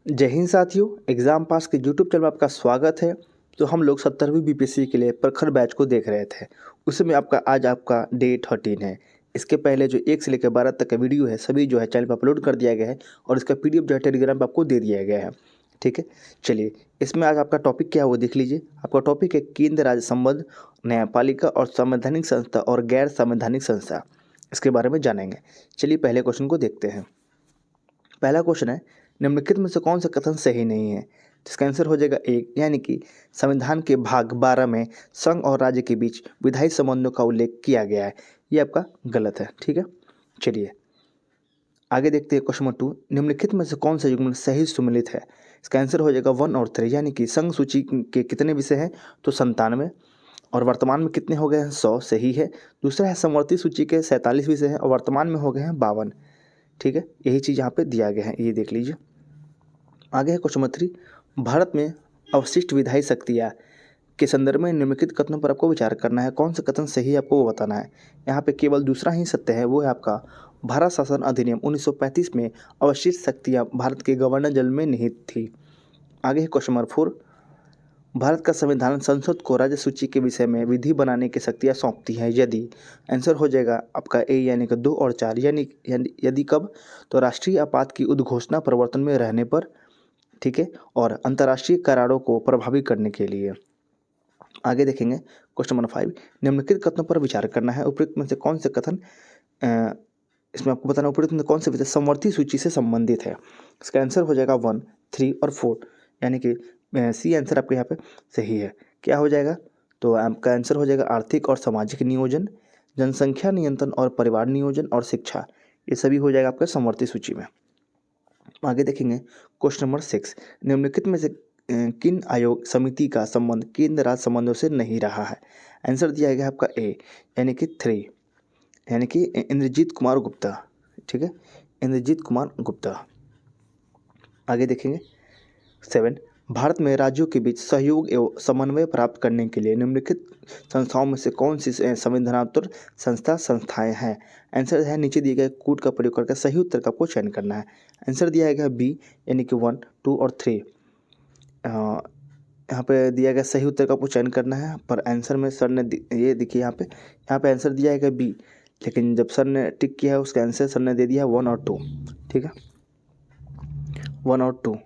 जय हिंद साथियों, exam pass के यूट्यूब चैनल में आपका स्वागत है। तो हम लोग 17वीं बीपीएससी के लिए प्रखर बैच को देख रहे थे। उसमें आज आपका डे 13 है। इसके पहले जो 1 से लेकर 12 तक का वीडियो है सभी जो है चैनल पर अपलोड कर दिया गया है और इसका पीडीएफ जो है टेलीग्राम पर आपको दे दिया गया है। ठीक है, चलिए इसमें आज आपका टॉपिक क्या है वो देख लीजिए। आपका टॉपिक है केंद्र राज्य संबंध, न्यायपालिका और संवैधानिक संस्था और गैर संवैधानिक संस्था। इसके बारे में जानेंगे। चलिए पहले क्वेश्चन को देखते हैं। पहला क्वेश्चन है, निम्नलिखित में से कौन सा कथन सही नहीं है। इसका आंसर हो जाएगा एक, यानी कि संविधान के भाग 12 में संघ और राज्य के बीच विधायी संबंधों का उल्लेख किया गया है। ये आपका गलत है। ठीक है, चलिए आगे देखते हैं। क्वेश्चन नंबर 2, निम्नलिखित में से कौन सा युग्म सही सुमेलित है। इसका आंसर हो जाएगा 1 और 3, यानी कि संघ सूची के कितने विषय हैं तो 97 और वर्तमान में कितने हो गए हैं 100, सही है। दूसरा है समवर्ती सूची के 47 विषय हैं और वर्तमान में हो गए हैं 52। ठीक है, यही चीज़ यहाँ पे दिया गया है, ये देख लीजिए। आगे है क्वेश्चन नंबर 3, भारत में अवशिष्ट विधायी शक्तियाँ के संदर्भ में निम्नलिखित कथनों पर आपको विचार करना है। कौन सा कथन सही है आपको वो बताना है। यहाँ पे केवल दूसरा ही सत्य है, वो है आपका भारत शासन अधिनियम 1935 में अवशिष्ट शक्तियाँ भारत के गवर्नर जनरल में निहित थी। आगे है क्वेश्चन नंबर 4, भारत का संविधान संसद को राज्य सूची के विषय में विधि बनाने की शक्तियाँ सौंपती है यदि। आंसर हो जाएगा आपका ए, यानी कि 2 और 4, यदि कब तो राष्ट्रीय आपात की उद्घोषणा प्रवर्तन में रहने पर। ठीक है, और अंतर्राष्ट्रीय करारों को प्रभावी करने के लिए। आगे देखेंगे क्वेश्चन नंबर 5, निम्नलिखित कथनों पर विचार करना है। उपयुक्त में से कौन से कथन इसमें आपको बताना उपयुक्त में कौन से विषय समवर्ती सूची से संबंधित है। इसका आंसर हो जाएगा 1, 3 और 4, यानी कि सी आंसर आपके यहाँ पे सही है। क्या हो जाएगा तो आपका आंसर हो जाएगा आर्थिक और सामाजिक नियोजन, जनसंख्या नियंत्रण और परिवार नियोजन और शिक्षा। ये सभी हो जाएगा आपका समवर्ती सूची में। आगे देखेंगे क्वेश्चन नंबर 6, निम्नलिखित में से किन आयोग समिति का संबंध केंद्र राज्य संबंधों से नहीं रहा है। आंसर दिया गया आपका ए, यानी कि 3, यानी कि इंद्रजीत कुमार गुप्ता। ठीक है, इंद्रजीत कुमार गुप्ता। आगे देखेंगे 7, भारत में राज्यों के बीच सहयोग एवं समन्वय प्राप्त करने के लिए निम्नलिखित संस्थाओं में से कौन सी संविधानात्मक संस्थाएं हैं। आंसर है नीचे दिए गए कूट का प्रयोग करके सही उत्तर का आपको चयन करना है। आंसर दिया गया बी, यानी कि 1, 2 और 3। यहाँ पे दिया गया सही उत्तर का आपको चयन करना है, पर आंसर में सर ने ये देखिए यहाँ पे आंसर दिया गया बी, लेकिन जब सर ने टिक किया है उसका आंसर सर ने दे दिया 1 और 2। ठीक है, 1 और 2।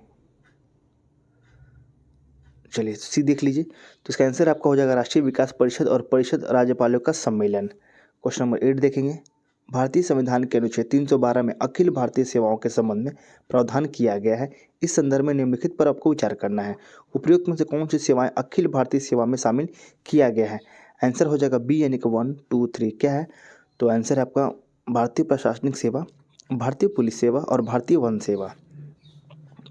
चलिए सी देख लीजिए, तो इसका आंसर आपका हो जाएगा राष्ट्रीय विकास परिषद और परिषद राज्यपालों का सम्मेलन। क्वेश्चन नंबर 8 देखेंगे, भारतीय संविधान के अनुच्छेद 312 में अखिल भारतीय सेवाओं के संबंध में प्रावधान किया गया है। इस संदर्भ में निम्नलिखित पर आपको विचार करना है। उपयुक्त में से कौन सी सेवाएं अखिल भारतीय सेवा में शामिल किया गया है। आंसर हो जाएगा बी, यानी कि 1, 2, 3। क्या है तो आंसर है आपका भारतीय प्रशासनिक सेवा, भारतीय पुलिस सेवा और भारतीय वन सेवा।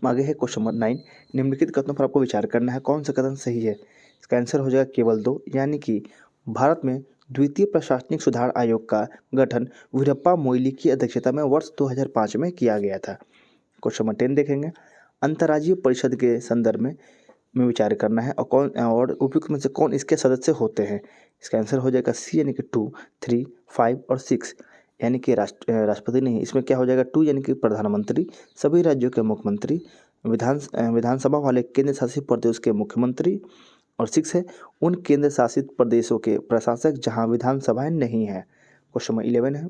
आगे है क्वेश्चन नंबर 9, निम्नलिखित कथनों पर आपको विचार करना है। कौन सा कथन सही है। इसका आंसर हो जाएगा केवल 2, यानी कि भारत में द्वितीय प्रशासनिक सुधार आयोग का गठन वीरप्पा मोइली की अध्यक्षता में वर्ष 2005 में किया गया था। क्वेश्चन नंबर 10 देखेंगे, अंतर्राज्यीय परिषद के संदर्भ में विचार करना है और उपयुक्त में से कौन इसके सदस्य होते हैं। इसका आंसर हो जाएगा सी, यानी कि 2, 3, 5 और 6, यानी कि राष्ट्रपति नहीं। इसमें क्या हो जाएगा 2, यानी कि प्रधानमंत्री, सभी राज्यों के मुख्यमंत्री, विधानसभा वाले केंद्र शासित प्रदेश के मुख्यमंत्री, और 6 है उन केंद्र शासित प्रदेशों के प्रशासक जहां विधानसभाएं नहीं है। क्वेश्चन नंबर 11 है,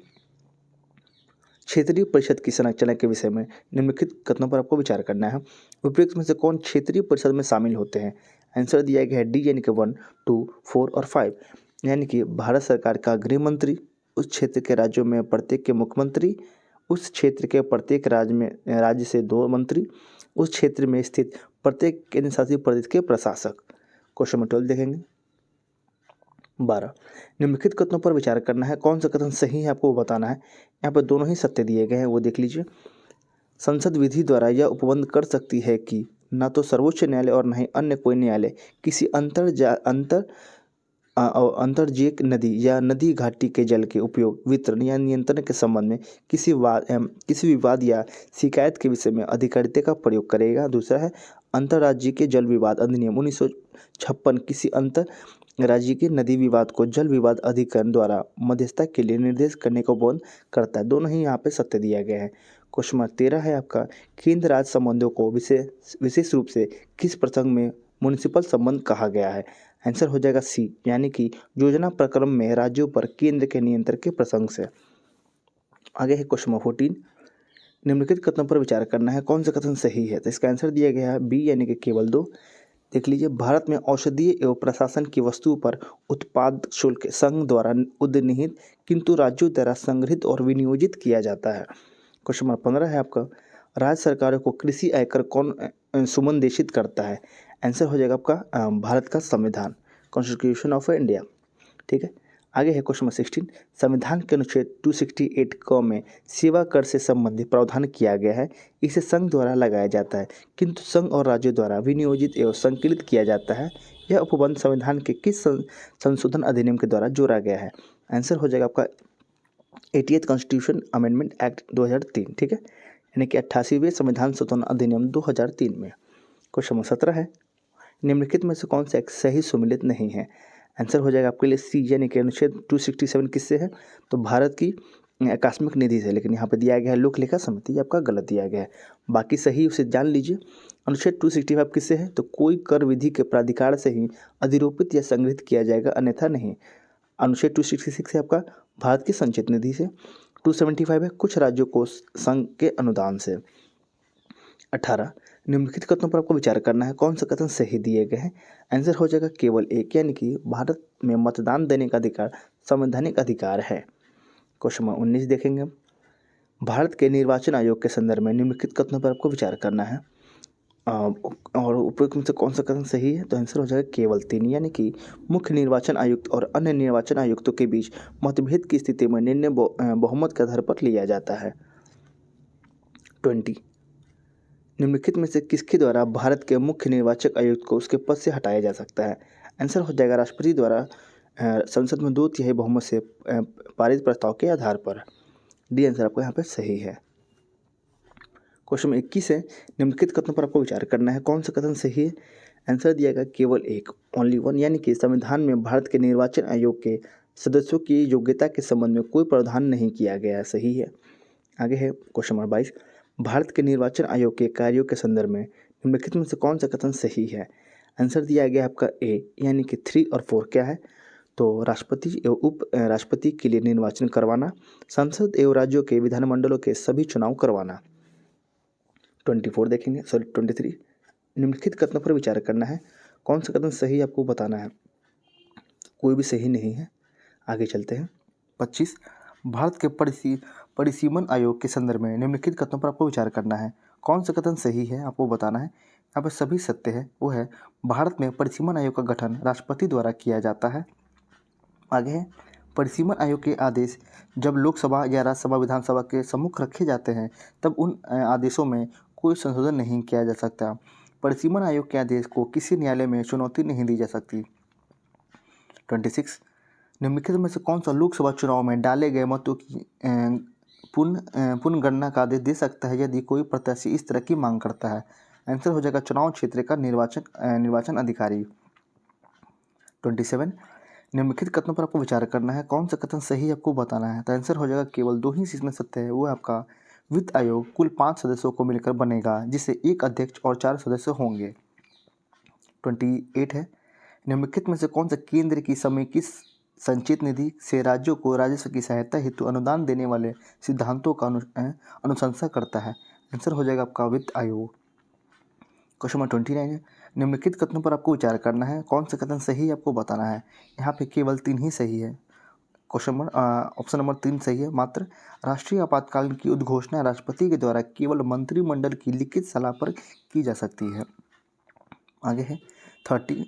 क्षेत्रीय परिषद की संरचना के विषय में निम्नलिखित कथनों पर आपको विचार करना है। उपयुक्त में से कौन क्षेत्रीय परिषद में शामिल होते हैं। आंसर दिया गया है डी, यानी कि 1, 2, 4 और 5, यानी कि भारत सरकार का गृह मंत्री, उस क्षेत्र के राज्यों में प्रत्येक के मुख्यमंत्री, उस क्षेत्र के प्रत्येक राज्य से 2 मंत्री, उस क्षेत्र में स्थित प्रत्येक केंद्र शासित प्रदेश के प्रशासक। क्वेश्चन नंबर 12 देखेंगे 12, निम्नलिखित कथनों पर विचार करना है। कौन सा कथन सही है आपको बताना है। यहाँ पर दोनों ही सत्य दिए गए हैं, वो देख लीजिए। संसद विधि द्वारा यह उपबंध कर सकती है कि न तो सर्वोच्च न्यायालय और न ही अन्य कोई न्यायालय किसी अंतर्जीयक नदी या नदी घाटी के जल के उपयोग, वितरण या नियंत्रण के संबंध में किसी विवाद या शिकायत के विषय में अधिकारिता का प्रयोग करेगा। दूसरा है अंतर्राज्यीय के जल विवाद अधिनियम 1956 किसी राज्य के नदी विवाद को जल विवाद अधिकरण द्वारा मध्यस्थता के लिए निर्देश करने को बंद करता है। दोनों ही यहाँ पे सत्य दिया गया है। क्वेश्चन नंबर 13 है आपका, केंद्र राज्य संबंधों को विशेष रूप से किस प्रसंग में म्युनिसिपल संबंध कहा गया है? आंसर हो जाएगा सी, यानी कि योजना प्रक्रम में राज्यों पर केंद्र के नियंत्रण के प्रसंग से। आगे है क्वेश्चन नंबर 14, निम्नलिखित कथनों पर विचार करना है, कौन सा कथन सही है? तो इसका आंसर दिया गया है बी, यानी कि केवल 2। देख लीजिए, भारत में औषधीय एवं प्रशासन की वस्तुओं पर उत्पाद शुल्क संघ द्वारा उद्निहित किंतु राज्यों द्वारा संग्रहित और विनियोजित किया जाता है। क्वेश्चन नंबर 15 है आपका, राज्य सरकारों को कृषि आयकर कौन सुमंदेशित करता है? आंसर हो जाएगा आपका भारत का संविधान, कॉन्स्टिट्यूशन ऑफ इंडिया। ठीक है। आगे है क्वेश्चन नंबर 16, संविधान के अनुच्छेद 268 क में सेवा कर से संबंधित प्रावधान किया गया है। इसे संघ द्वारा लगाया जाता है किंतु संघ और राज्यों द्वारा विनियोजित एवं संकलित किया जाता है। यह उपबंध संविधान के किस संशोधन अधिनियम के द्वारा जोड़ा गया है? आंसर हो जाएगा आपका 80th कॉन्स्टिट्यूशन अमेंडमेंट एक्ट 2003। ठीक है, यानी कि 88वें संविधान संशोधन अधिनियम 2003 में। क्वेश्चन नंबर 17 है, निम्नलिखित में से कौन सा एक सही सुमेलित नहीं है? आंसर हो जाएगा आपके लिए सी, यानी कि अनुच्छेद 267 किससे है? तो भारत की आकस्मिक निधि से, लेकिन यहाँ पे दिया गया है लोक लेखा समिति, ये आपका गलत दिया गया है। बाकी सही उसे जान लीजिए। अनुच्छेद 265 किससे है? तो कोई कर विधि के प्राधिकार से ही अधिरोपित या संग्रहित किया जाएगा, अन्यथा नहीं। अनुच्छेद 266 है आपका भारत की संचित निधि से। 275 है कुछ राज्यों को संघ के अनुदान से। 18, निम्नलिखित कथनों पर आपको विचार करना है, कौन सा कथन सही दिए गए हैं? आंसर हो जाएगा केवल एक, यानी कि भारत में मतदान देने का अधिकार संवैधानिक अधिकार है। क्वेश्चन नंबर 19 देखेंगे हम, भारत के निर्वाचन आयोग के संदर्भ में निम्नलिखित कथनों पर आपको विचार करना है और उपयुक्त में से कौन सा कथन सही है? तो आंसर हो जाएगा केवल 3, यानी कि मुख्य निर्वाचन आयुक्त और अन्य निर्वाचन आयुक्तों के बीच मतभेद की स्थिति में निर्णय बहुमत के आधार पर लिया जाता है। 20, निम्नलिखित में से किसके द्वारा भारत के मुख्य निर्वाचक आयुक्त को उसके पद से हटाया जा सकता है? आंसर हो जाएगा राष्ट्रपति द्वारा संसद में 2/3 बहुमत से पारित प्रस्ताव के आधार पर। डी आंसर आपको यहाँ पे सही है। क्वेश्चन 21 है, निम्नलिखित कथनों पर आपको विचार करना है, कौन सा कथन सही है? आंसर दिया गया केवल एक, ओनली वन, यानी कि संविधान में भारत के निर्वाचन आयोग के सदस्यों की योग्यता के संबंध में कोई प्रावधान नहीं किया गया, सही है। आगे है क्वेश्चन नंबर 22, भारत के निर्वाचन आयोग के कार्यों के संदर्भ में निम्नलिखित में से कौन सा कथन सही है? आंसर दिया गया आपका ए, यानी कि 3 और 4 क्या है? तो राष्ट्रपति एवं उप राष्ट्रपति के लिए निर्वाचन करवाना, संसद एवं राज्यों के विधानमंडलों के सभी चुनाव करवाना। 24 देखेंगे, सॉरी 23, निम्नलिखित कथनों पर विचार करना है, कौन सा कथन सही आपको बताना है? कोई भी सही नहीं है। आगे चलते हैं। 25, भारत के परिसीमन आयोग के संदर्भ में निम्नलिखित कथनों पर आपको विचार करना है, कौन सा कथन सही है आपको बताना है। यहाँ पर सभी सत्य है, वो है भारत में परिसीमन आयोग का गठन राष्ट्रपति द्वारा किया जाता है। आगे है, परिसीमन आयोग के आदेश जब लोकसभा या राज्यसभा विधानसभा के सम्मुख रखे जाते हैं तब उन आदेशों में कोई संशोधन नहीं किया जा सकता। परिसीमन आयोग के आदेश को किसी न्यायालय में चुनौती नहीं दी जा सकती। 26, निम्नलिखित में से कौन सा लोकसभा चुनाव में डाले गए मतों की पुनर्गणना का आदेश दे सकता है यदि कोई प्रत्याशी इस तरह की मांग करता है? आंसर हो जाएगा चुनाव क्षेत्र का निर्वाचन अधिकारी। 27, निम्नलिखित कथनों पर आपको विचार करना है, कौन सा कथन सही आपको बताना है। तो आंसर हो जाएगा केवल 2 ही इसमें सत्य है, वो है आपका वित्त आयोग कुल 5 सदस्यों को मिलकर बनेगा, जिससे 1 अध्यक्ष और 4 सदस्य होंगे। 28 है, निम्नलिखित में से कौन सा केंद्र की समेकित संचित निधि से राज्यों को राजस्व की सहायता हेतु अनुदान देने वाले सिद्धांतों का अनुशंसा करता है? आंसर हो जाएगा आपका वित्त आयोग। क्वेश्चन नंबर 29 है, निम्नलिखित कथनों पर आपको विचार करना है, कौन सा कथन सही आपको बताना है। यहाँ पे केवल 3 ही सही है। ऑप्शन नंबर 3 सही है मात्र। राष्ट्रीय आपातकाल की उद्घोषणा राष्ट्रपति के द्वारा केवल मंत्रिमंडल की लिखित सलाह पर की जा सकती है। आगे है 30,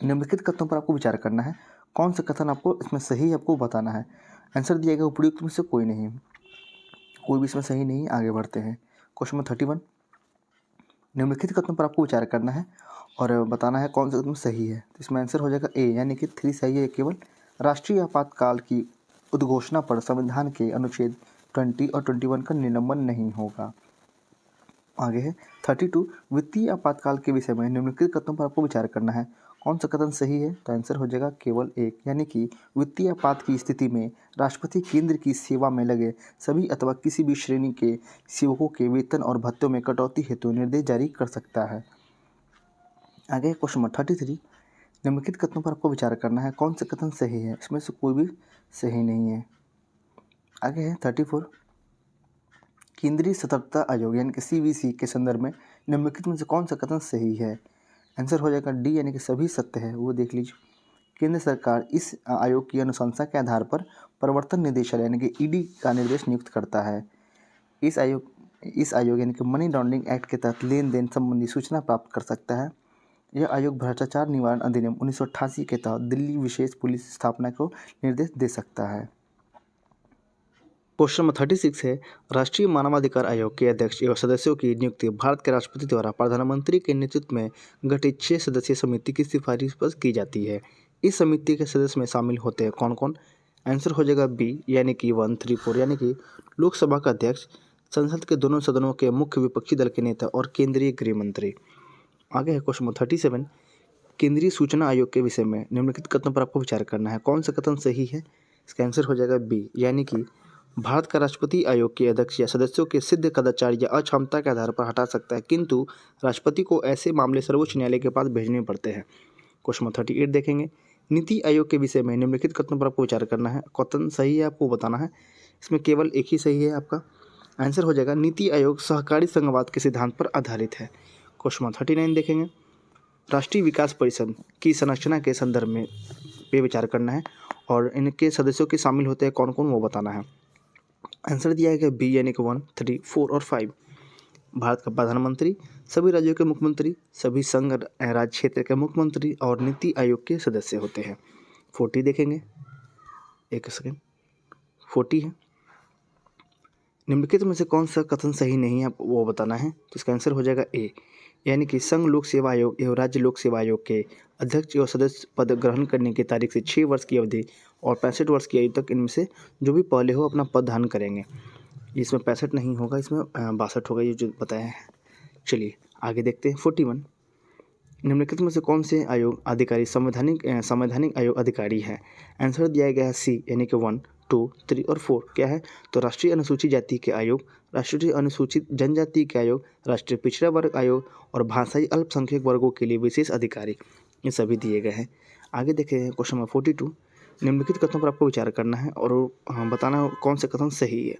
निम्नलिखित कथनों पर आपको विचार करना है, कौन सा कथन आपको इसमें सही आपको बताना है। आंसर दिया गया उपयुक्त में से कोई नहीं, कोई भी इसमें सही नहीं। आगे बढ़ते हैं। क्वेश्चन नंबर 31, निम्नलिखित कथनों पर आपको विचार करना है और बताना है कौन सा कथन सही है। तो इसमें आंसर हो जाएगा ए, यानी कि 3 सही है केवल। राष्ट्रीय आपातकाल की उद्घोषणा पर संविधान के अनुच्छेद 20 और 21 का निलंबन नहीं होगा। आगे है 32, वित्तीय आपातकाल के विषय में निम्नलिखित कथनों पर आपको विचार करना है, कौन सा कथन सही है? तो आंसर हो जाएगा केवल एक, यानी कि वित्तीय आपात की स्थिति में राष्ट्रपति केंद्र की सेवा में लगे सभी अथवा किसी भी श्रेणी के सेवकों के वेतन और भत्तों में कटौती हेतु निर्देश जारी कर सकता है। आगे क्वेश्चन नंबर 33, निम्नलिखित कथनों पर आपको विचार करना है, कौन सा कथन सही है? इसमें से कोई भी सही नहीं है। आगे है 34, केंद्रीय सतर्कता आयोग यानी कि CVC के संदर्भ में निम्नलिखित में से कौन सा कथन सही है? आंसर हो जाएगा डी, यानी कि सभी सत्य है, वो देख लीजिए। केंद्र सरकार इस आयोग की अनुशंसा के आधार पर प्रवर्तन निदेशालय यानी कि ED का निर्देश नियुक्त करता है। इस आयोग यानी कि मनी लॉन्ड्रिंग एक्ट के तहत लेन देन संबंधी सूचना प्राप्त कर सकता है। यह आयोग भ्रष्टाचार निवारण अधिनियम 1988 के तहत दिल्ली विशेष पुलिस स्थापना को निर्देश दे सकता है। क्वेश्चन नंबर 36 है, राष्ट्रीय मानवाधिकार आयोग के अध्यक्ष एवं सदस्यों की नियुक्ति भारत के राष्ट्रपति द्वारा प्रधानमंत्री के नेतृत्व में गठित 6 सदस्यीय समिति की सिफारिश पर की जाती है। इस समिति के सदस्य में शामिल होते हैं कौन कौन? आंसर हो जाएगा बी, यानी कि 1, 3, 4, यानी कि लोकसभा का अध्यक्ष, संसद के दोनों सदनों के मुख्य विपक्षी दल के नेता और केंद्रीय गृह मंत्री। आगे है क्वेश्चन नंबर 37, केंद्रीय सूचना आयोग के विषय में निम्नलिखित कथनों पर आपको विचार करना है, कौन सा कथन सही है? इसका आंसर हो जाएगा बी, यानी कि भारत का राष्ट्रपति आयोग के अध्यक्ष या सदस्यों के सिद्ध कदाचार या अक्षमता के आधार पर हटा सकता है, किंतु राष्ट्रपति को ऐसे मामले सर्वोच्च न्यायालय के पास भेजने पड़ते हैं। क्वेश्चन नंबर 38 देखेंगे, नीति आयोग के विषय में निम्नलिखित कथनों पर आपको विचार करना है, कथन सही है आपको बताना है। इसमें केवल एक ही सही है आपका। आंसर हो जाएगा नीति आयोग सहकारी संघवाद के सिद्धांत पर आधारित है। क्वेश्चन नंबर 39 देखेंगे, राष्ट्रीय विकास परिषद की संरचना के संदर्भ में पे विचार करना है और इनके सदस्यों के शामिल होते हैं कौन कौन, वो बताना है। आंसर दिया गया बी, यानी कि 1, 3, 4 और 5। भारत का प्रधानमंत्री, सभी राज्यों के मुख्यमंत्री, सभी संघ राज्य क्षेत्र के मुख्यमंत्री और नीति आयोग के सदस्य होते हैं। 40 देखेंगे, एक सेकेंड, 40 है, निम्नलिखित में से कौन सा कथन सही नहीं है वो बताना है। तो इसका आंसर हो जाएगा ए, यानी कि संघ लोक सेवा आयोग एवं राज्य लोक सेवा आयोग के अध्यक्ष एवं सदस्य पद ग्रहण करने की तारीख से 6 वर्ष की अवधि और 65 वर्ष की आयु तक इनमें से जो भी पहले हो अपना पद धारण करेंगे। इसमें 65 नहीं होगा, इसमें 62 होगा, ये जो बताया है। चलिए आगे देखते हैं 41, निम्नलिखित में से कौन से आयोग अधिकारी संवैधानिक आयोग अधिकारी है? आंसर दिया गया है सी, यानी कि 1, 2, 3 और 4। क्या है? तो राष्ट्रीय अनुसूचित जाति के आयोग, राष्ट्रीय अनुसूचित जनजाति के आयोग, राष्ट्रीय पिछड़ा वर्ग आयोग और भाषाई अल्पसंख्यक वर्गों के लिए विशेष अधिकारी, ये सभी दिए गए हैं। आगे देखें क्वेश्चन नंबर 42, निम्नलिखित कथनों पर आपको विचार करना है और बताना कौन सा कथन सही है।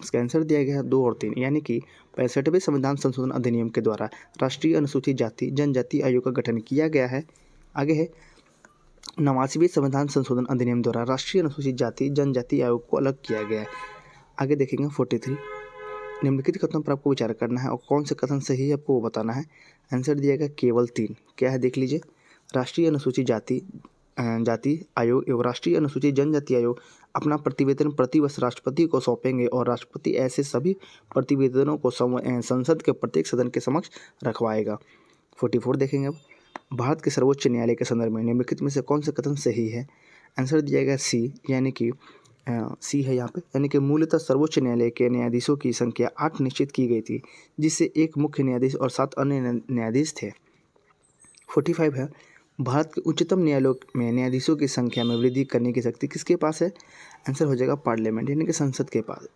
इसका आंसर दिया गया है 2 और 3, यानी कि 65वें संविधान संशोधन अधिनियम के द्वारा राष्ट्रीय अनुसूचित जाति जनजाति आयोग का गठन किया गया है। आगे है 89वें संविधान संशोधन अधिनियम द्वारा राष्ट्रीय अनुसूचित जाति जनजाति आयोग को अलग किया गया है। आगे देखेंगे 43, निम्नलिखित कथनों पर आपको विचार करना है और कौन सा कथन सही है आपको वो बताना है। आंसर दिया गया केवल 3। क्या है देख लीजिए, राष्ट्रीय अनुसूचित जाति आयोग एवं राष्ट्रीय अनुसूचित जनजाति आयोग अपना प्रतिवेदन प्रतिवर्ष राष्ट्रपति को सौंपेंगे और राष्ट्रपति ऐसे सभी प्रतिवेदनों को संसद के प्रत्येक सदन के समक्ष रखवाएगा। 44 देखेंगे अब, भारत के सर्वोच्च न्यायालय के संदर्भ में निम्नलिखित में से कौन सा कथन सही है। आंसर दिया गया सी, यानी कि सी है यहाँ पे, यानी कि मूलतः सर्वोच्च न्यायालय के न्यायाधीशों की संख्या 8 निश्चित की गई थी, जिससे एक मुख्य न्यायाधीश और 7 अन्य न्यायाधीश थे। 45 है, भारत के उच्चतम न्यायालयों में न्यायाधीशों की संख्या में वृद्धि करने की शक्ति किसके पास है। आंसर हो जाएगा पार्लियामेंट, यानी कि संसद के पास।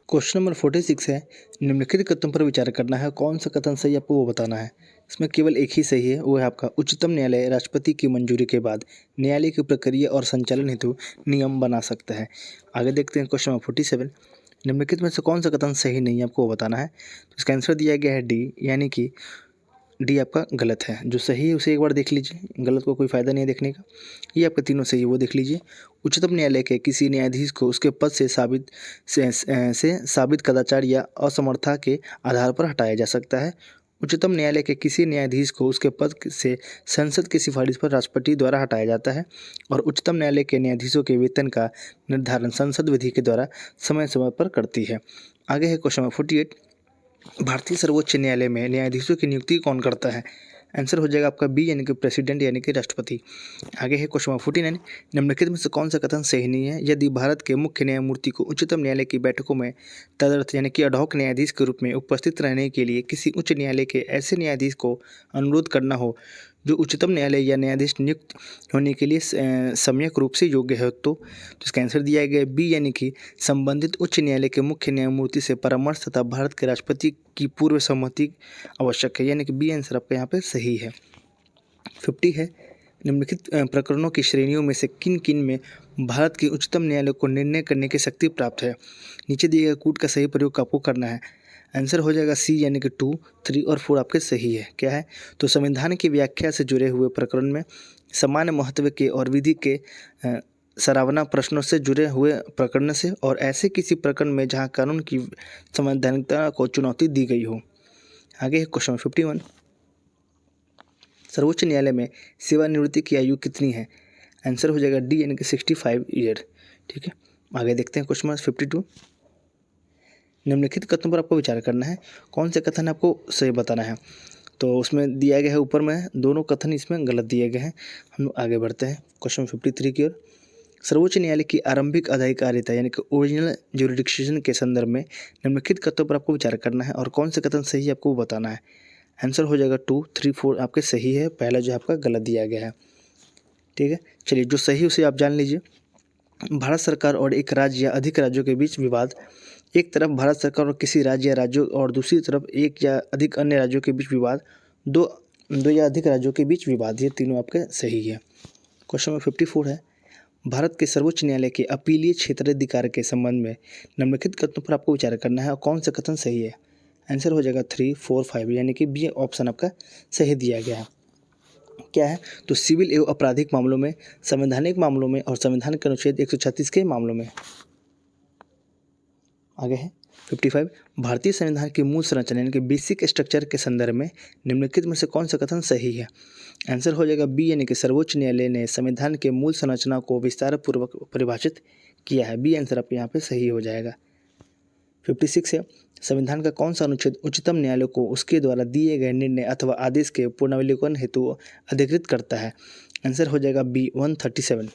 क्वेश्चन नंबर 46 है, निम्नलिखित कथन पर विचार करना है, कौन सा कथन सही आपको वो बताना है। इसमें केवल एक ही सही है, वो है आपका उच्चतम न्यायालय राष्ट्रपति की मंजूरी के बाद न्यायालय की प्रक्रिया और संचालन हेतु नियम बना सकता है। आगे देखते हैं क्वेश्चन नंबर 47, निम्नलिखित में से कौन सा कथन सही नहीं है आपको वो बताना है। तो इसका आंसर दिया गया है डी, यानी कि डी आपका गलत है। जो सही है उसे एक बार देख लीजिए, गलत को कोई फ़ायदा नहीं है देखने का। ये आपके तीनों सही है, वो देख लीजिए। उच्चतम न्यायालय के किसी न्यायाधीश को उसके पद से साबित कदाचार या असमर्थता के आधार पर हटाया जा सकता है। उच्चतम न्यायालय के किसी न्यायाधीश को उसके पद से संसद की सिफारिश पर राष्ट्रपति द्वारा हटाया जाता है। और उच्चतम न्यायालय के न्यायाधीशों के वेतन का निर्धारण संसद विधि के द्वारा समय समय पर करती है। आगे है क्वेश्चन नंबर 48, भारतीय सर्वोच्च न्यायालय में न्यायाधीशों की नियुक्ति कौन करता है। आंसर हो जाएगा आपका बी, यानी कि प्रेसिडेंट, यानी कि राष्ट्रपति। आगे है क्वेश्चन नंबर 49, निम्नलिखित में से कौन सा कथन सही नहीं है। यदि भारत के मुख्य न्यायमूर्ति को उच्चतम न्यायालय की बैठकों में तदर्थ यानी कि अडॉक न्यायाधीश के रूप में उपस्थित रहने के लिए किसी उच्च न्यायालय के ऐसे न्यायाधीश को अनुरोध करना हो जो उच्चतम न्यायालय या न्यायाधीश नियुक्त होने के लिए सम्यक रूप से योग्य है। तो इसका आंसर दिया गया बी, यानी कि संबंधित उच्च न्यायालय के मुख्य न्यायमूर्ति से परामर्श तथा भारत के राष्ट्रपति की पूर्व सहमति आवश्यक है, यानी कि बी आंसर आपका यहाँ पे सही है। 50 है, निम्नलिखित प्रकरणों की श्रेणियों में से किन किन में भारत के उच्चतम न्यायालय को निर्णय करने की शक्ति प्राप्त है। नीचे दिए गए कूट का सही प्रयोग आपको करना है। आंसर हो जाएगा सी, यानी कि 2, 3 और 4 आपके सही है। क्या है, तो संविधान की व्याख्या से जुड़े हुए प्रकरण में सामान्य महत्व के और विधि के सरावना प्रश्नों से जुड़े हुए प्रकरण से, और ऐसे किसी प्रकरण में जहां कानून की संवैधानिकता को चुनौती दी गई हो। आगे है क्वेश्चन 51, सर्वोच्च न्यायालय में सेवानिवृत्ति की आयु कितनी है। आंसर हो जाएगा डी, यानी कि 65 ईयर। ठीक है, आगे देखते हैं क्वेश्चन 52, निम्नलिखित कथनों पर आपको विचार करना है, कौन से कथन आपको सही बताना है। तो उसमें दिया गया है ऊपर में दोनों कथन इसमें गलत दिए गए हैं। हम आगे बढ़ते हैं क्वेश्चन 53 की ओर। सर्वोच्च न्यायालय की आरंभिक अधिकारिता यानी कि ओरिजिनल ज्यूरिडिक्शन के संदर्भ में निम्नलिखित कथनों पर आपको विचार करना है और कौन से कथन सही आपको बताना है। आंसर हो जाएगा 2, 3, 4 आपके सही है, पहला जो आपका गलत दिया गया है। ठीक है, चलिए जो सही उसे आप जान लीजिए। भारत सरकार और एक राज्य या अधिक राज्यों के बीच विवाद, एक तरफ भारत सरकार और किसी राज्य या राज्यों और दूसरी तरफ एक या अधिक अन्य राज्यों के बीच विवाद, दो या अधिक राज्यों के बीच विवाद, ये तीनों आपके सही है। क्वेश्चन नंबर 54 है, भारत के सर्वोच्च न्यायालय के अपीलीय क्षेत्राधिकार के संबंध में निम्नलिखित कथनों पर आपको विचार करना है और कौन सा कथन सही है। आंसर हो जाएगा 3, 4, 5, यानी कि बी ऑप्शन आपका सही दिया गया है। क्या है, तो सिविल एवं आपराधिक मामलों में, संवैधानिक मामलों में और संविधान के अनुच्छेद 136 के मामलों में। आगे है 55, भारतीय संविधान की मूल संरचना यानी कि बेसिक स्ट्रक्चर के संदर्भ में निम्नलिखित में से कौन सा कथन सही है। आंसर हो जाएगा बी, यानी कि सर्वोच्च न्यायालय ने संविधान के मूल संरचना को विस्तार पूर्वक परिभाषित किया है। बी आंसर आप यहाँ पे सही हो जाएगा। 56 है, संविधान का कौन सा अनुच्छेद उच्चतम न्यायालय को उसके द्वारा दिए गए निर्णय अथवा आदेश के पुनर्विलोकन हेतु अधिकृत करता है। आंसर हो जाएगा बी, 137।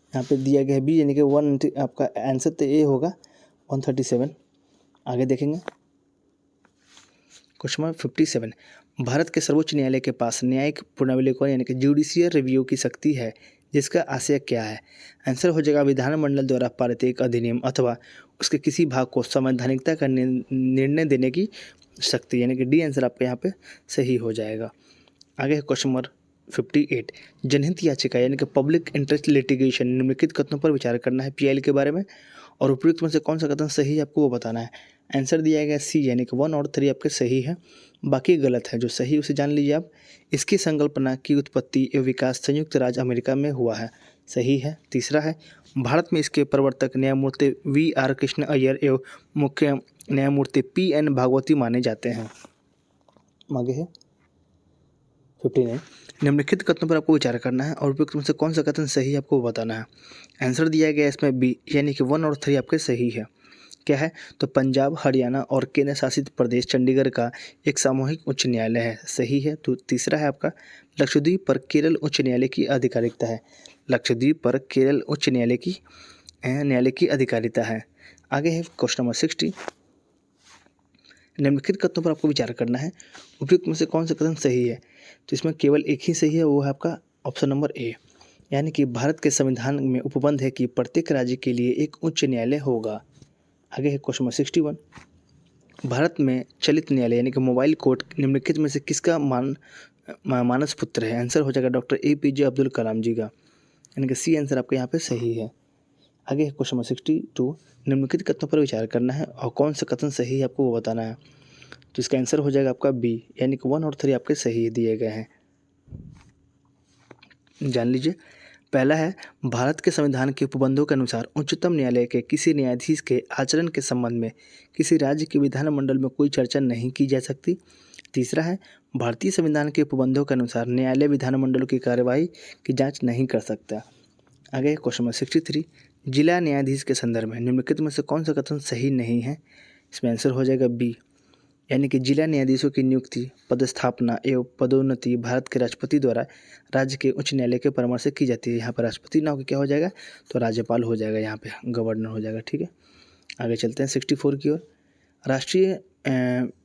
यहाँ पे दिया गया है बी, यानी कि 1, आपका आंसर तो ए होगा 137। आगे देखेंगे क्वेश्चन नंबर 57, भारत के सर्वोच्च न्यायालय के पास न्यायिक पुनर्विलोकन यानी कि जुडिशियल रिव्यू की शक्ति है, जिसका आशय क्या है। आंसर हो जाएगा विधानमंडल द्वारा पारित एक अधिनियम अथवा उसके किसी भाग को संवैधानिकता का निर्णय देने की शक्ति, यानी कि डी आंसर आपका यहाँ पे सही हो जाएगा। आगे है क्वेश्चन नंबर 58, जनहित याचिका यानी कि पब्लिक इंटरेस्ट लिटिगेशन, निम्नलिखित कथनों पर विचार करना है पीआईएल के बारे में और उपयुक्त में से कौन सा कथन सही है आपको वो बताना है। आंसर दिया गया सी, यानी कि 1 और 3 आपके सही है, बाकी गलत है। जो सही उसे जान लीजिए आप। इसकी संकल्पना की उत्पत्ति एवं विकास संयुक्त राज्य अमेरिका में हुआ है, सही है। तीसरा है, भारत में इसके प्रवर्तक न्यायमूर्ति VR कृष्ण अय्यर एवं मुख्य न्यायमूर्ति PN भागवती माने जाते हैं। आगे है 59, निम्नलिखित कथनों पर आपको विचार करना है और उपयुक्त में से कौन सा कथन सही आपको बताना है। आंसर दिया गया इसमें बी, यानी कि 1 और 3 आपके सही है। क्या है, तो पंजाब, हरियाणा और केंद्र शासित प्रदेश चंडीगढ़ का एक सामूहिक उच्च न्यायालय है, सही है। तो तीसरा है आपका, लक्षद्वीप पर केरल उच्च न्यायालय की आधिकारिकता है, लक्षद्वीप पर केरल उच्च न्यायालय की आधिकारिकता है। आगे है क्वेश्चन नंबर 60, निम्नलिखित कथनों पर आपको विचार करना है, उपयुक्त में से कौन सा कथन सही है। तो इसमें केवल एक ही सही है, वो है आपका ऑप्शन नंबर ए, यानी कि भारत के संविधान में उपबंध है कि प्रत्येक राज्य के लिए एक उच्च न्यायालय होगा। आगे है क्वेश्चन नंबर 61, भारत में चलित न्यायालय यानी कि मोबाइल कोर्ट निम्नलिखित में से किसका मानस पुत्र है। आंसर हो जाएगा डॉक्टर APJ अब्दुल कलाम जी का, यानी कि सी आंसर आपका यहाँ पे सही है। आगे है क्वेश्चन नंबर 62, निम्नलिखित कथनों पर विचार करना है और कौन सा कथन सही है आपको वो बताना है। तो इसका आंसर हो जाएगा आपका बी, यानी कि 1 और 3 आपके सही दिए गए हैं। जान लीजिए, पहला है, भारत के संविधान के उपबंधों के अनुसार उच्चतम न्यायालय के किसी न्यायाधीश के आचरण के संबंध में किसी राज्य के विधानमंडल में कोई चर्चा नहीं की जा सकती। तीसरा है, भारतीय संविधान के उपबंधों के अनुसार न्यायालय विधानमंडलों की कार्यवाही की जांच नहीं कर सकता। आगे क्वेश्चन नंबर 63, जिला न्यायाधीश के संदर्भ में निम्नलिखित में से कौन सा कथन सही नहीं है। इसमें आंसर हो जाएगा बी, यानी कि जिला न्यायाधीशों की नियुक्ति, पदस्थापना एवं पदोन्नति भारत के राष्ट्रपति द्वारा राज्य के उच्च न्यायालय के परामर्श से की जाती है। यहाँ पर राष्ट्रपति ना हो क्या हो जाएगा, तो राज्यपाल हो जाएगा, यहाँ पे गवर्नर हो जाएगा। ठीक है, आगे चलते हैं 64 की ओर। राष्ट्रीय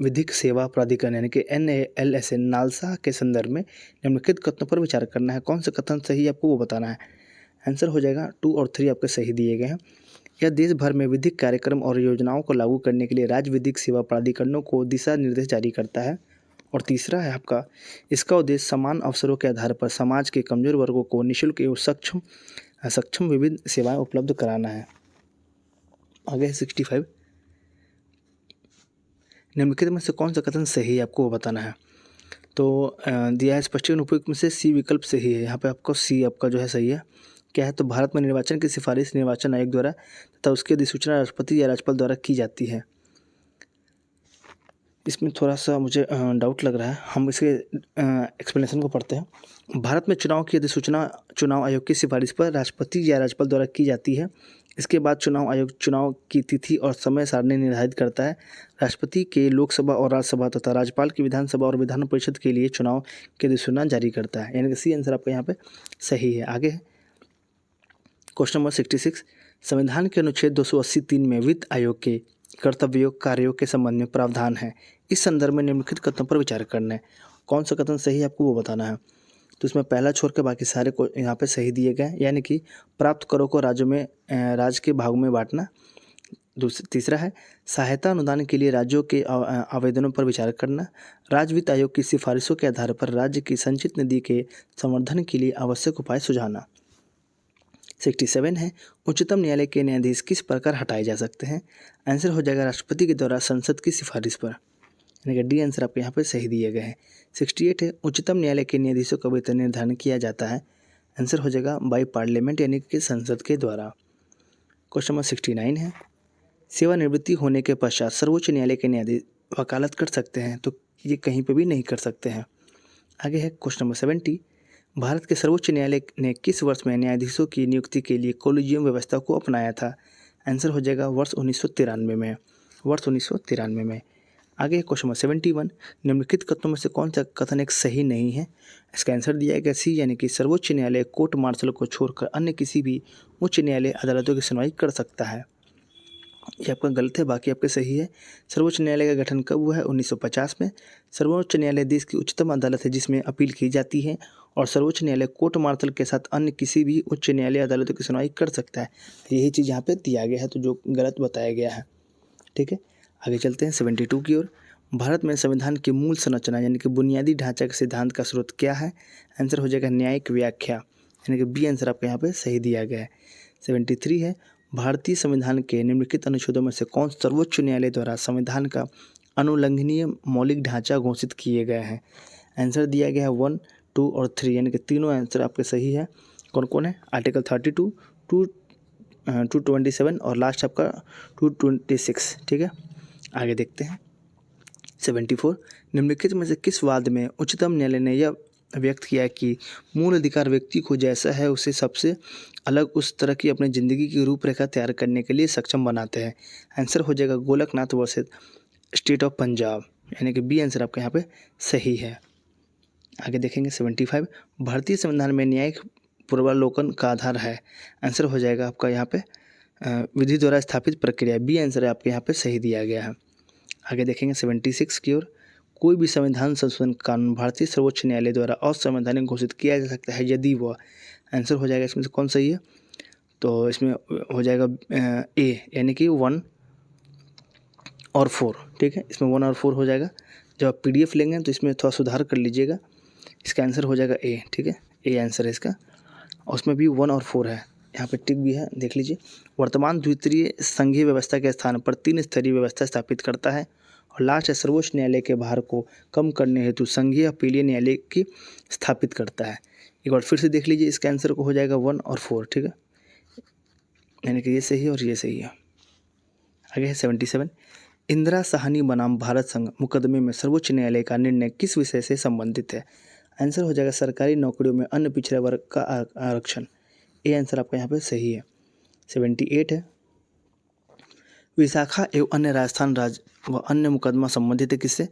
विधिक सेवा प्राधिकरण यानी कि NALSA नालसा के संदर्भ में निम्नलिखित कथनों पर विचार करना है। कौन सा कथन सही है आपको वो बताना है। आंसर हो जाएगा 2 और 3 आपके सही दिए गए हैं। यह देश भर में विधिक कार्यक्रम और योजनाओं को लागू करने के लिए राज्य विधिक सेवा प्राधिकरणों को दिशा निर्देश जारी करता है। और तीसरा है आपका, इसका उद्देश्य समान अवसरों के आधार पर समाज के कमजोर वर्गों को निःशुल्क एवं सक्षम विविध सेवाएं उपलब्ध कराना है। आगे है 65। निम्नलिखित में से कौन सा कथन सही है आपको वो बताना है। तो दिया है स्पष्टीकरण उपयुक्त में से सी विकल्प सही है। यहाँ पे आपको सी आपका जो है सही है। क्या है, तो भारत में निर्वाचन की सिफारिश निर्वाचन आयोग द्वारा तथा उसकी अधिसूचना राष्ट्रपति या राज्यपाल द्वारा की जाती है। इसमें थोड़ा सा मुझे डाउट लग रहा है, हम इसके एक्सप्लेनेशन को पढ़ते हैं। भारत में चुनाव की अधिसूचना चुनाव आयोग की सिफारिश पर राष्ट्रपति या राज्यपाल द्वारा की जाती है। इसके बाद चुनाव आयोग चुनाव की तिथि और समय सारणी निर्धारित करता है। राष्ट्रपति के लोकसभा और राज्यसभा तथा राज्यपाल की विधानसभा और विधान परिषद के लिए चुनाव की अधिसूचना जारी करता है। यानी कि सी आंसर आपका यहाँ पे सही है। आगे है क्वेश्चन नंबर 66। संविधान के अनुच्छेद 280(3) में वित्त आयोग के कर्तव्यों कार्यों के संबंध में प्रावधान है। इस संदर्भ में निम्नलिखित कथनों पर विचार करना है। कौन सा कथन सही है आपको वो बताना है। तो इसमें पहला छोड़ के बाकी सारे को यहाँ पे सही दिए गए, यानी कि प्राप्त करों को राज्यों में राज्य के भागों में बांटना। तीसरा है सहायता अनुदान के लिए राज्यों के आवेदनों पर विचार करना। राज्य वित्त आयोग की सिफारिशों के आधार पर राज्य की संचित निधि के संवर्धन के लिए आवश्यक उपाय सुझाना। 67 है उच्चतम न्यायालय के न्यायाधीश किस प्रकार हटाए जा सकते हैं। आंसर हो जाएगा राष्ट्रपति के द्वारा संसद की सिफारिश पर, यानी कि डी आंसर आपके यहाँ पे सही दिए गए हैं। 68 है उच्चतम न्यायालय के न्यायाधीशों का वेतन निर्धारण किया जाता है। आंसर हो जाएगा बाई पार्लियामेंट यानी कि संसद के द्वारा। क्वेश्चन नंबर 69 है सेवानिवृत्ति होने के पश्चात सर्वोच्च न्यायालय के न्यायाधीश वकालत कर सकते हैं, तो ये कहीं पर भी नहीं कर सकते हैं। आगे है क्वेश्चन नंबर 70। भारत के सर्वोच्च न्यायालय ने किस वर्ष में न्यायाधीशों की नियुक्ति के लिए कोलिजियम व्यवस्था को अपनाया था। आंसर हो जाएगा वर्ष 1993 में, वर्ष 1993 में। आगे क्वेश्चन नंबर 71। निम्नलिखित कथनों में से कौन सा कथन एक सही नहीं है। इसका आंसर दिया गया सी, यानी कि सर्वोच्च न्यायालय कोर्ट मार्शल को छोड़कर अन्य किसी भी उच्च न्यायालय अदालतों की सुनवाई कर सकता है। ये आपका गलत है, बाकी आपके सही है। सर्वोच्च न्यायालय का गठन कब हुआ है 1950 में। सर्वोच्च न्यायालय देश की उच्चतम अदालत है जिसमें अपील की जाती है, और सर्वोच्च न्यायालय कोर्ट मार्शल के साथ अन्य किसी भी उच्च न्यायालय अदालतों की सुनवाई कर सकता है। यही चीज़ यहाँ पे दिया गया है, तो जो गलत बताया गया है। ठीक है, आगे चलते हैं 72 की ओर। भारत में संविधान की मूल संरचना यानी कि बुनियादी ढांचा के सिद्धांत का स्रोत क्या है। आंसर हो जाएगा न्यायिक व्याख्या, यानी कि बी आंसर आपका यहाँ पे सही दिया गया है। 73 है भारतीय संविधान के निम्नलिखित अनुच्छेदों में से कौन सर्वोच्च न्यायालय द्वारा संविधान का अनुल्लंघनीय मौलिक ढांचा घोषित किए गए हैं। आंसर दिया गया है 1, 2 और 3, यानी कि तीनों आंसर आपके सही है। कौन कौन है, आर्टिकल 32, 227 और लास्ट आपका 226। ठीक है, आगे देखते हैं 74। निम्नलिखित में से किस वाद में उच्चतम न्यायालय ने यह व्यक्त किया कि मूल अधिकार व्यक्ति को जैसा है उसे सबसे अलग उस तरह की अपनी ज़िंदगी की रूपरेखा तैयार करने के लिए सक्षम बनाते हैं। आंसर हो जाएगा Golaknath versus state of Punjab, यानी कि बी आंसर आपका यहाँ पे सही है। आगे देखेंगे 75। भारतीय संविधान में न्यायिक पूर्वावलोकन का आधार है। आंसर हो जाएगा आपका यहाँ पे विधि द्वारा स्थापित प्रक्रिया, बी आंसर है आपके यहाँ पे सही दिया गया है। आगे देखेंगे 76 की ओर। कोई भी संविधान संशोधन कानून भारतीय सर्वोच्च न्यायालय द्वारा असंवैधानिक घोषित किया जा सकता है यदि वह, आंसर हो जाएगा इसमें से कौन सही है, तो इसमें हो जाएगा ए, यानी कि 1 और 4। ठीक है, इसमें 1 और 4 हो जाएगा। जब आप PDF लेंगे तो इसमें थोड़ा सुधार कर लीजिएगा। इसका आंसर हो जाएगा ए। ठीक है, ए आंसर है इसका, और उसमें भी 1 और 4 है। यहाँ पे टिक भी है, देख लीजिए। वर्तमान द्वितीय संघीय व्यवस्था के स्थान पर 3 स्तरीय व्यवस्था स्थापित करता है। और लास्ट है सर्वोच्च न्यायालय के भार को कम करने हेतु संघीय अपीलीय न्यायालय की स्थापित करता है। एक बार फिर से देख लीजिए, इसका आंसर को हो जाएगा 1 और 4। ठीक है, यानी कि ये सही है और ये सही है। आगे है 77। इंदिरा साहनी बनाम भारत संघ मुकदमे में सर्वोच्च न्यायालय का निर्णय किस विषय से संबंधित है। आंसर हो जाएगा सरकारी नौकरियों में अन्य पिछड़े वर्ग का आरक्षण, ए आंसर आपका यहाँ पे सही है। 78 है विशाखा एवं अन्य राजस्थान राज्य व अन्य मुकदमा संबंधित है किससे।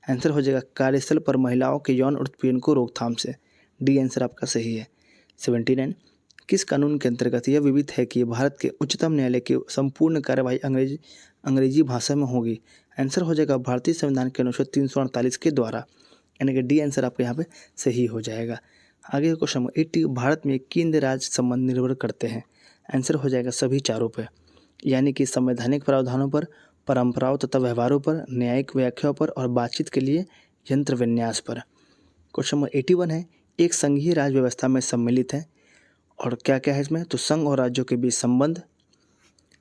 आंसर हो जाएगा कार्यस्थल पर महिलाओं के यौन उत्पीड़न को रोकथाम से, डी आंसर आपका सही है। 79 किस कानून के अंतर्गत यह विविध है कि भारत के उच्चतम न्यायालय की संपूर्ण कार्यवाही अंग्रेजी भाषा में होगी। आंसर हो जाएगा भारतीय संविधान के अनुच्छेद 348 के द्वारा, यानी कि डी आंसर आपका यहाँ पे सही हो जाएगा। आगे क्वेश्चन नंबर 80, भारत में केंद्र राज्य संबंध निर्भर करते हैं। आंसर हो जाएगा सभी चारों पे, यानी कि संवैधानिक प्रावधानों पर, परंपराओं तथा व्यवहारों पर, न्यायिक व्याख्याओं पर और बातचीत के लिए यंत्र विन्यास पर। क्वेश्चन नंबर 81 है, एक संघीय राज्य व्यवस्था में सम्मिलित है और क्या क्या है इसमें, तो संघ और राज्यों के बीच संबंध,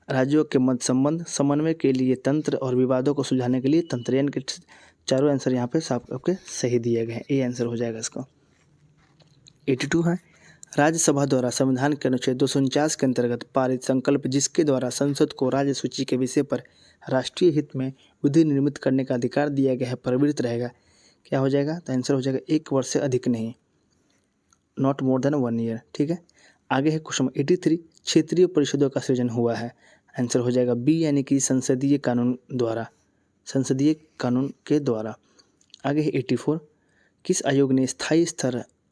राज्यों के मध्य संबंध, समन्वय के लिए तंत्र और विवादों को सुलझाने के लिए तंत्र, यानी कि चारों आंसर यहाँ पे आपके सही दिए गए हैं। ए आंसर हो जाएगा इसका। 82 है, राज्यसभा द्वारा संविधान के अनुच्छेद 249 के अंतर्गत पारित संकल्प जिसके द्वारा संसद को राज्य सूची के विषय पर राष्ट्रीय हित में विधि निर्मित करने का अधिकार दिया गया है, प्रवृत्त रहेगा। क्या हो जाएगा, तो आंसर हो जाएगा 1 वर्ष से अधिक नहीं, नॉट मोर देन 1 ईयर। ठीक है, आगे है क्वेश्चन 83, क्षेत्रीय परिषदों का सृजन हुआ है। आंसर हो जाएगा बी, यानी कि संसदीय कानून द्वारा, संसदीय कानून के द्वारा। आगे है 84, किस आयोग ने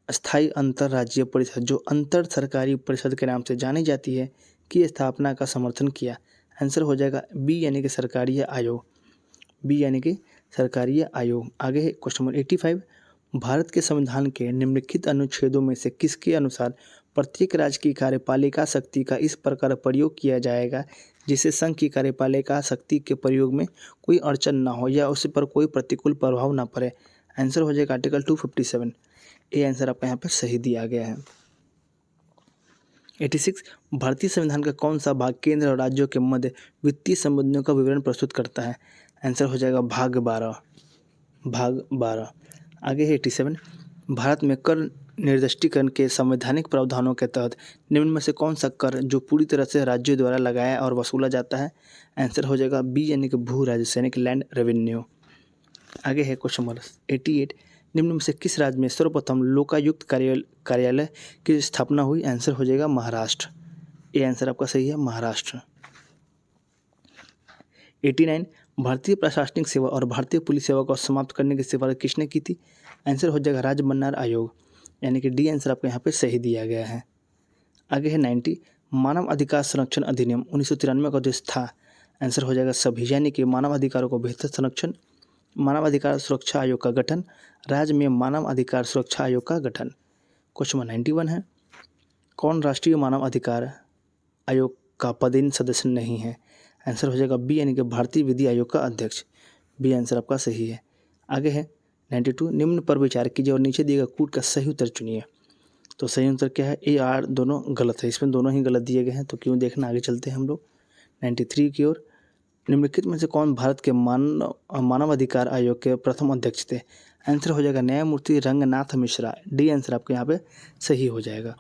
स्थायी अंतर्राज्यीय परिषद, जो अंतर सरकारी परिषद के नाम से जानी जाती है, की स्थापना का समर्थन किया। आंसर हो जाएगा बी, यानी कि सरकारीय आयोग, बी यानी कि सरकारीय आयोग। आगे है क्वेश्चन नंबर 85, भारत के संविधान के निम्नलिखित अनुच्छेदों में से किसके अनुसार प्रत्येक राज्य की कार्यपालिका शक्ति का इस प्रकार प्रयोग किया जाएगा जिससे संघ की कार्यपालिका शक्ति के प्रयोग में कोई अड़चन ना हो या उस पर कोई प्रतिकूल प्रभाव ना पड़े। आंसर हो जाएगा आर्टिकल 257। ये आंसर आपका यहाँ पर सही दिया गया है। 86, भारतीय संविधान का कौन सा भाग केंद्र और राज्यों के मध्य वित्तीय संबंधों का विवरण प्रस्तुत करता है। आंसर हो जाएगा भाग 12। आगे है 87, भारत में कर निर्दिष्टीकरण के संवैधानिक प्रावधानों के तहत निम्न में से कौन सा कर जो पूरी तरह से राज्यों द्वारा लगाया और वसूला जाता है। आंसर हो जाएगा बी, यानी कि भू राजस्व, यानी कि लैंड रेवेन्यू। आगे है क्वेश्चन नंबर 88, निम्न में से किस राज्य में सर्वप्रथम लोकायुक्त कार्यालय की स्थापना हुई। आंसर हो जाएगा महाराष्ट्र। ये आंसर आपका सही है, महाराष्ट्र। 89, भारतीय प्रशासनिक सेवा और भारतीय पुलिस सेवा को समाप्त करने की सिफारिश किसने की थी। आंसर हो जाएगा राजमन्नार आयोग, यानी कि डी आंसर आपको यहाँ पे सही दिया गया है। आगे है 90, मानव अधिकार संरक्षण अधिनियम 1993 का उद्देश्य था। आंसर हो जाएगा सभी, यानी कि मानव अधिकारों को बेहतर संरक्षण, मानव अधिकार सुरक्षा आयोग का गठन, राज्य में मानव अधिकार सुरक्षा आयोग का गठन। क्वेश्चन नंबर 91 है, कौन राष्ट्रीय मानव अधिकार आयोग का पदेन सदस्य नहीं है। आंसर हो जाएगा बी, यानी कि भारतीय विधि आयोग का अध्यक्ष। बी आंसर आपका सही है। आगे है 92, निम्न पर विचार कीजिए और नीचे दिए गए कूट का सही उत्तर चुनिए। तो सही उत्तर क्या है, ए आर दोनों गलत है, इसमें दोनों ही गलत दिए गए हैं, तो क्यों देखना, आगे चलते हैं हम लोग 93 की ओर। निम्नलिखित में से कौन भारत के मानव अधिकार आयोग के प्रथम अध्यक्ष थे। आंसर हो जाएगा न्यायमूर्ति रंगनाथ मिश्रा। डी आंसर आपके यहाँ पे सही हो जाएगा।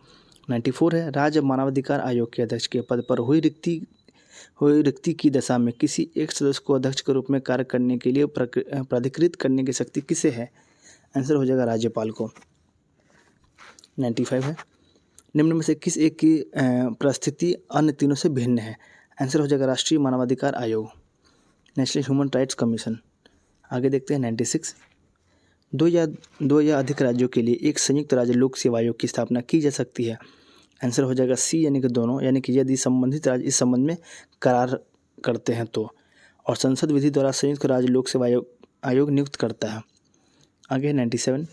94 है, राज्य मानवाधिकार आयोग के अध्यक्ष के पद पर हुई रिक्ति की दशा में किसी एक सदस्य को अध्यक्ष के रूप में कार्य करने के लिए प्राधिकृत करने की शक्ति किसे है। आंसर हो जाएगा राज्यपाल को। 95 है, निम्न में से किस एक की परिस्थिति अन्य तीनों से भिन्न है। आंसर हो जाएगा राष्ट्रीय मानवाधिकार आयोग, नेशनल ह्यूमन राइट्स कमीशन। आगे देखते हैं 96, दो या अधिक राज्यों के लिए एक संयुक्त राज्य लोक सेवा आयोग की स्थापना की जा सकती है। आंसर हो जाएगा सी, यानी कि दोनों, यानी कि यदि संबंधित राज्य इस संबंध में करार करते हैं तो, और संसद विधि द्वारा संयुक्त राज्य लोक सेवा आयोग नियुक्त करता है। आगे 97,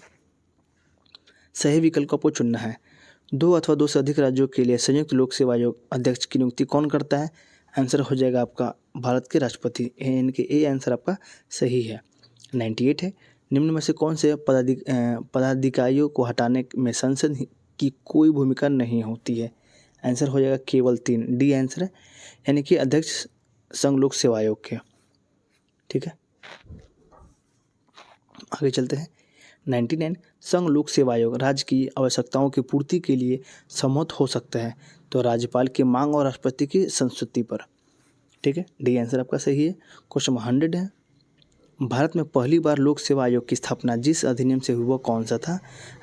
सही विकल्प को चुनना है। 2 अथवा 2 से अधिक राज्यों के लिए संयुक्त लोक सेवा आयोग अध्यक्ष की नियुक्ति कौन करता है। आंसर हो जाएगा आपका भारत के राष्ट्रपति, यानी कि ए आंसर आपका सही है। 98 है, निम्न में से कौन से पदाधिकारियों को हटाने में संसद की कोई भूमिका नहीं होती है। आंसर हो जाएगा केवल 3, डी आंसर है, यानी कि अध्यक्ष संघ लोक सेवा आयोग के। ठीक है, आगे चलते हैं 99, संघ लोक सेवा आयोग राज्य की आवश्यकताओं की पूर्ति के लिए सम्मत हो सकता है तो राज्यपाल की मांग और राष्ट्रपति की संस्तुति पर। ठीक है, डी आंसर आपका सही है। क्वेश्चन 100 है, भारत में पहली बार लोक सेवा आयोग की स्थापना जिस अधिनियम से हुई वह कौन सा था।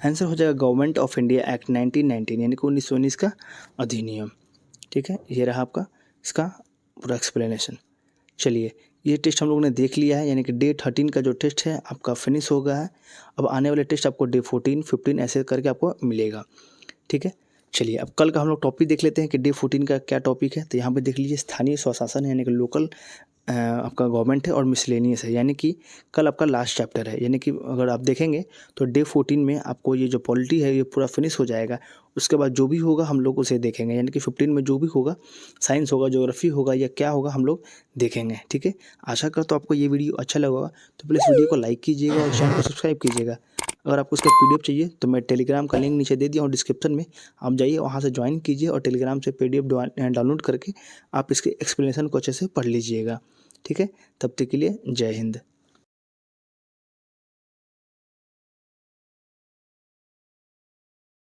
आंसर हो जाएगा गवर्नमेंट ऑफ इंडिया एक्ट 1919, यानी कि 1919 का अधिनियम। ठीक है, ये रहा आपका इसका पूरा एक्सप्लेनेशन। चलिए, ये टेस्ट हम लोगों ने देख लिया है, यानी कि डे 13 का जो टेस्ट है आपका फिनिश हो गया है। अब आने वाले टेस्ट आपको डे 14, 15 ऐसे करके आपको मिलेगा। ठीक है, चलिए अब कल का हम लोग टॉपिक देख लेते हैं कि डे 14 का क्या टॉपिक है। तो यहाँ पे देख लीजिए, स्थानीय स्वशासन यानी कि लोकल आपका गवर्नमेंट है और मिसलेनियस है, यानी कि कल आपका लास्ट चैप्टर है। यानी कि अगर आप देखेंगे तो डे 14 में आपको ये जो पॉलिटी है ये पूरा फिनिश हो जाएगा। उसके बाद जो भी होगा हम लोग उसे देखेंगे, यानी कि 15 में जो भी होगा, साइंस होगा, ज्योग्राफी होगा या क्या होगा, हम लोग देखेंगे। ठीक है, आशा करता हूँ आपको ये वीडियो अच्छा लगा होगा। तो प्लीज़ वीडियो को लाइक कीजिएगा और चैनल को सब्सक्राइब कीजिएगा। अगर आपको उसका पीडीएफ चाहिए तो मैं टेलीग्राम का लिंक नीचे दे दिया हूँ डिस्क्रिप्शन में, आप जाइए वहाँ से ज्वाइन कीजिए और टेलीग्राम से पीडीएफ डाउनलोड करके आप इसके एक्सप्लेनेशन को अच्छे से पढ़ लीजिएगा। ठीक है, तब तक के लिए जय हिंद।